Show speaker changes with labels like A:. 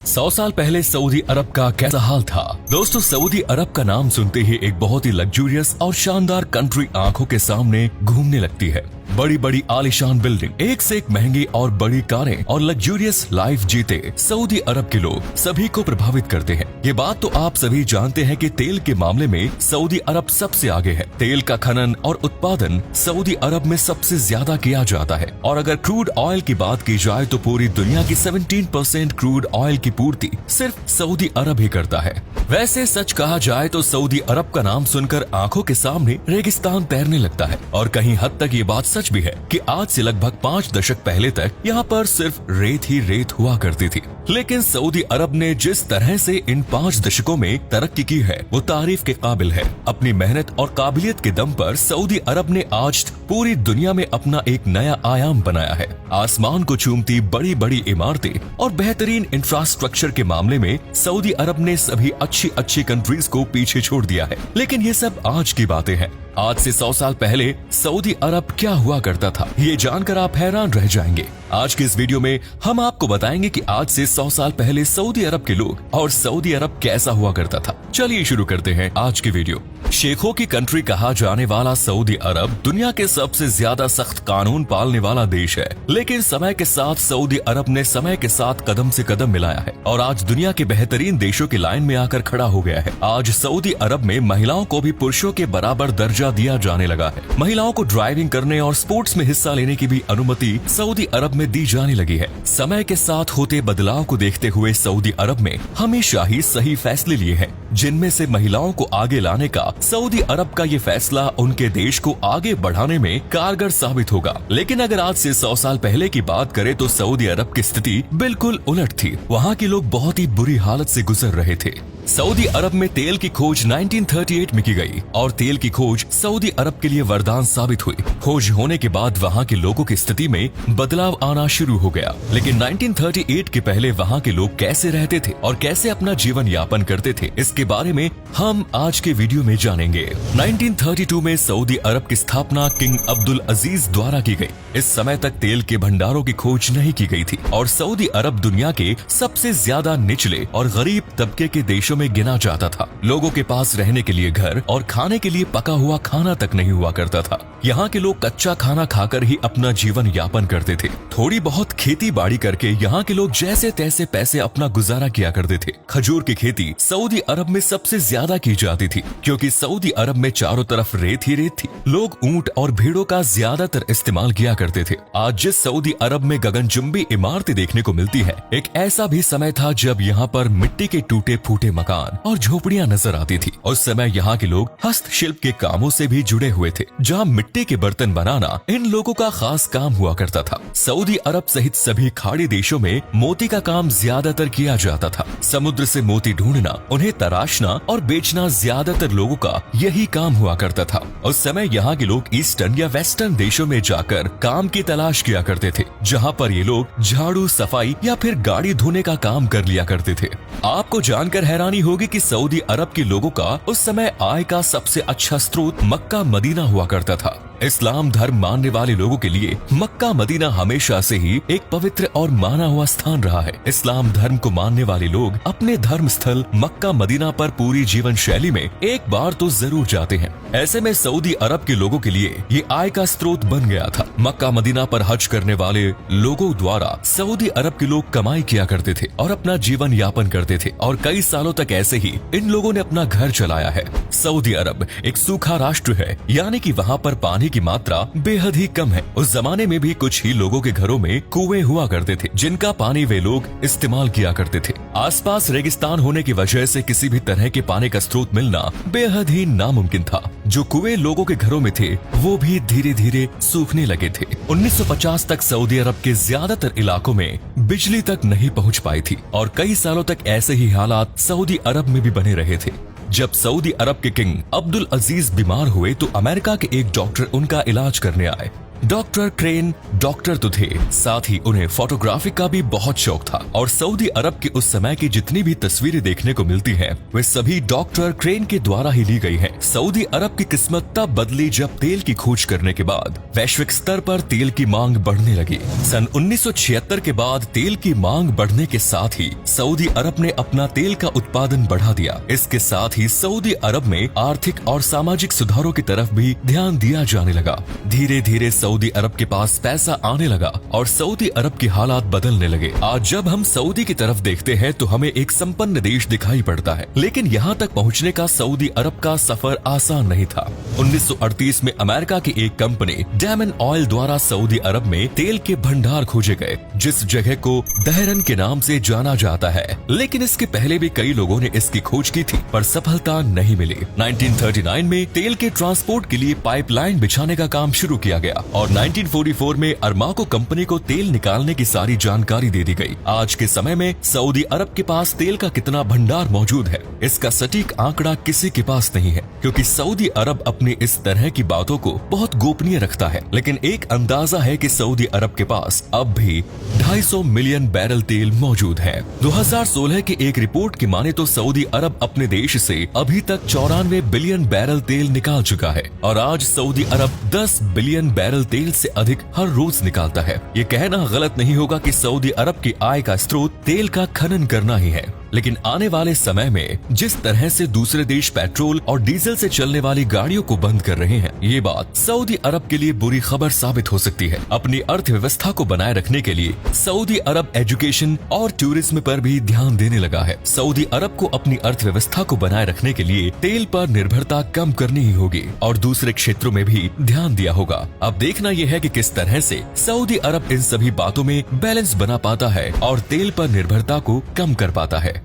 A: 100 साल पहले सऊदी अरब का कैसा हाल था। दोस्तों, सऊदी अरब का नाम सुनते ही एक बहुत ही लग्जूरियस और शानदार कंट्री आंखों के सामने घूमने लगती है। बड़ी बड़ी आलीशान बिल्डिंग, एक से एक महंगी और बड़ी कारें और लग्जूरियस लाइफ जीते सऊदी अरब के लोग सभी को प्रभावित करते हैं। ये बात तो आप सभी जानते हैं कि तेल के मामले में सऊदी अरब सबसे आगे है। तेल का खनन और उत्पादन सऊदी अरब में सबसे ज्यादा किया जाता है और अगर क्रूड ऑयल की बात की जाए तो पूरी दुनिया की 17% क्रूड ऑयल की पूर्ति सिर्फ सऊदी अरब ही करता है। वैसे सच कहा जाए तो सऊदी अरब का नाम सुनकर आंखों के सामने रेगिस्तान तैरने लगता है और कहीं हद तक ये बात सच भी है कि आज से लगभग 5 दशक पहले तक यहाँ पर सिर्फ रेत ही रेत हुआ करती थी। लेकिन सऊदी अरब ने जिस तरह से इन 5 दशकों में तरक्की की है वो तारीफ के काबिल है। अपनी मेहनत और काबिलियत के दम पर सऊदी अरब ने आज पूरी दुनिया में अपना एक नया आयाम बनाया है। आसमान को चूमती बड़ी बड़ी इमारतें और बेहतरीन इंफ्रास्ट्रक्चर के मामले में सऊदी अरब ने सभी अच्छी कंट्रीज को पीछे छोड़ दिया है। लेकिन ये सब आज की बातें हैं। आज से 100 साल पहले सऊदी अरब क्या हुआ करता था, ये जानकर आप हैरान रह जाएंगे। आज के इस वीडियो में हम आपको बताएंगे कि आज से 100 साल पहले सऊदी अरब के लोग और सऊदी अरब कैसा हुआ करता था। चलिए शुरू करते हैं आज की वीडियो। शेखों की कंट्री कहा जाने वाला सऊदी अरब दुनिया के सबसे ज्यादा सख्त कानून पालने वाला देश है। लेकिन समय के साथ सऊदी अरब ने समय के साथ कदम से कदम मिलाया है और आज दुनिया के बेहतरीन देशों की लाइन में आकर खड़ा हो गया है। आज सऊदी अरब में महिलाओं को भी पुरुषों के बराबर दर्जा दिया जाने लगा है। महिलाओं को ड्राइविंग करने और स्पोर्ट्स में हिस्सा लेने की भी अनुमति सऊदी अरब में दी जाने लगी है। समय के साथ होते बदलाव को देखते हुए सऊदी अरब में हमेशा ही सही फैसले लिए हैं, जिनमें से महिलाओं को आगे लाने का सऊदी अरब का ये फैसला उनके देश को आगे बढ़ाने में कारगर साबित होगा। लेकिन अगर आज से 100 साल पहले की बात करें तो सऊदी अरब की स्थिति बिल्कुल उलट थी। वहाँ के लोग बहुत ही बुरी हालत से गुजर रहे थे। सऊदी अरब में तेल की खोज 1938 में की गई और तेल की खोज सऊदी अरब के लिए वरदान साबित हुई। खोज होने के बाद वहाँ के लोगों की स्थिति में बदलाव आना शुरू हो गया। लेकिन 1938 के पहले वहाँ के लोग कैसे रहते थे और कैसे अपना जीवन यापन करते थे, इसके बारे में हम आज के वीडियो में जानेंगे। 1932 में सऊदी अरब की स्थापना किंग अब्दुल अजीज द्वारा की गई। इस समय तक तेल के भंडारों की खोज नहीं की गई थी और सऊदी अरब दुनिया के सबसे ज्यादा निचले और गरीब तबके के देशों में गिना जाता था। लोगों के पास रहने के लिए घर और खाने के लिए पका हुआ खाना तक नहीं हुआ करता था। यहाँ के लोग कच्चा खाना खाकर ही अपना जीवन यापन करते थे। थोड़ी बहुत खेती बाड़ी करके यहाँ के लोग जैसे तैसे पैसे अपना गुजारा किया करते थे। खजूर की खेती सऊदी अरब में सबसे ज्यादा की जाती थी क्योंकि सऊदी अरब में चारों तरफ रेत ही रेत थी। लोग ऊंट और भेड़ों का ज्यादातर इस्तेमाल किया करते थे। आज जिस सऊदी अरब में गगनचुंबी इमारतें देखने को मिलती है, एक ऐसा भी समय था जब यहाँ पर मिट्टी के टूटे फूटे मकान और झोपड़ियां नजर आती थी। उस समय यहाँ के लोग हस्तशिल्प के कामों से भी जुड़े हुए थे, जहाँ मिट्टी के बर्तन बनाना इन लोगों का खास काम हुआ करता था। सऊदी अरब सहित सभी खाड़ी देशों में मोती का काम ज्यादातर किया जाता था। समुद्र से मोती ढूंढना, उन्हें तराशना और बेचना ज्यादातर लोगों का यही काम हुआ करता था। उस समय यहाँ के लोग ईस्टर्न या वेस्टर्न देशों में जाकर काम की तलाश किया करते थे, जहाँ पर ये लोग झाड़ू, सफाई या फिर गाड़ी धोने का काम कर लिया करते थे। आपको जानकर हैरानी होगी कि सऊदी अरब के लोगों का उस समय आय का सबसे अच्छा स्रोत मक्का मदीना हुआ करता था। इस्लाम धर्म मानने वाले लोगों के लिए मक्का मदीना हमेशा से ही एक पवित्र और माना हुआ स्थान रहा है। इस्लाम धर्म को मानने वाले लोग अपने धर्म स्थल मक्का मदीना पर पूरी जीवन शैली में एक बार तो जरूर जाते हैं। ऐसे में सऊदी अरब के लोगों के लिए ये आय का स्रोत बन गया था। मक्का मदीना पर हज करने वाले लोगों द्वारा सऊदी अरब के लोग कमाई किया करते थे और अपना जीवन यापन करते थे और कई सालों तक ऐसे ही इन लोगों ने अपना घर चलाया है। सऊदी अरब एक सूखा राष्ट्र है, यानी कि वहाँ पर पानी की मात्रा बेहद ही कम है। उस जमाने में भी कुछ ही लोगों के घरों में कुएं हुआ करते थे, जिनका पानी वे लोग इस्तेमाल किया करते थे। आसपास रेगिस्तान होने की वजह से किसी भी तरह के पानी का स्रोत मिलना बेहद ही नामुमकिन था। जो कुएं लोगों के घरों में थे वो भी धीरे धीरे सूखने लगे थे। 1950 तक सऊदी अरब के ज्यादातर इलाकों में बिजली तक नहीं पहुँच पाई थी और कई सालों तक ऐसे ही हालात सऊदी अरब में भी बने रहे थे। जब सऊदी अरब के किंग अब्दुल अजीज बीमार हुए तो अमेरिका के एक डॉक्टर उनका इलाज करने आए। डॉक्टर क्रेन डॉक्टर तो थे, साथ ही उन्हें फोटोग्राफी का भी बहुत शौक था और सऊदी अरब के उस समय की जितनी भी तस्वीरें देखने को मिलती हैं, वे सभी डॉक्टर क्रेन के द्वारा ही ली गई हैं। सऊदी अरब की किस्मत तब बदली जब तेल की खोज करने के बाद वैश्विक स्तर पर तेल की मांग बढ़ने लगी। सन 1976 के बाद तेल की मांग बढ़ने के साथ ही सऊदी अरब ने अपना तेल का उत्पादन बढ़ा दिया। इसके साथ ही सऊदी अरब में आर्थिक और सामाजिक सुधारों की तरफ भी ध्यान दिया जाने लगा। धीरे धीरे सऊदी अरब के पास पैसा आने लगा और सऊदी अरब के हालात बदलने लगे। आज जब हम सऊदी की तरफ देखते हैं तो हमें एक संपन्न देश दिखाई पड़ता है, लेकिन यहाँ तक पहुँचने का सऊदी अरब का सफर आसान नहीं था। 1938 में अमेरिका की एक कंपनी डैमन ऑयल द्वारा सऊदी अरब में तेल के भंडार खोजे गए, जिस जगह को दहरन के नाम से जाना जाता है। लेकिन इसके पहले भी कई लोगों ने इसकी खोज की थी, पर सफलता नहीं मिली। 1939 में तेल के ट्रांसपोर्ट के लिए पाइपलाइन बिछाने का काम शुरू किया गया और 1944 में अरमाको कंपनी को तेल निकालने की सारी जानकारी दे दी गई। आज के समय में सऊदी अरब के पास तेल का कितना भंडार मौजूद है, इसका सटीक आंकड़ा किसी के पास नहीं है, क्योंकि सऊदी अरब अपनी इस तरह की बातों को बहुत गोपनीय रखता है। लेकिन एक अंदाजा है कि सऊदी अरब के पास अब भी 250 मिलियन बैरल तेल मौजूद है। 2016 की एक रिपोर्ट की माने तो सऊदी अरब अपने देश से अभी तक 94 बिलियन बैरल तेल निकाल चुका है और आज सऊदी अरब 10 बिलियन बैरल तेल से अधिक हर रोज निकालता है। ये कहना गलत नहीं होगा कि सऊदी अरब की आय का स्रोत तेल का खनन करना ही है, लेकिन आने वाले समय में जिस तरह से दूसरे देश पेट्रोल और डीजल से चलने वाली गाड़ियों को बंद कर रहे हैं, ये बात सऊदी अरब के लिए बुरी खबर साबित हो सकती है। अपनी अर्थव्यवस्था को बनाए रखने के लिए सऊदी अरब एजुकेशन और टूरिज्म पर भी ध्यान देने लगा है। सऊदी अरब को अपनी अर्थव्यवस्था को बनाए रखने के लिए तेल पर निर्भरता कम करनी ही होगी और दूसरे क्षेत्रों में भी ध्यान दिया होगा। अब देखना यह है कि किस तरह से सऊदी अरब इन सभी बातों में बैलेंस बना पाता है और तेल पर निर्भरता को कम कर पाता है।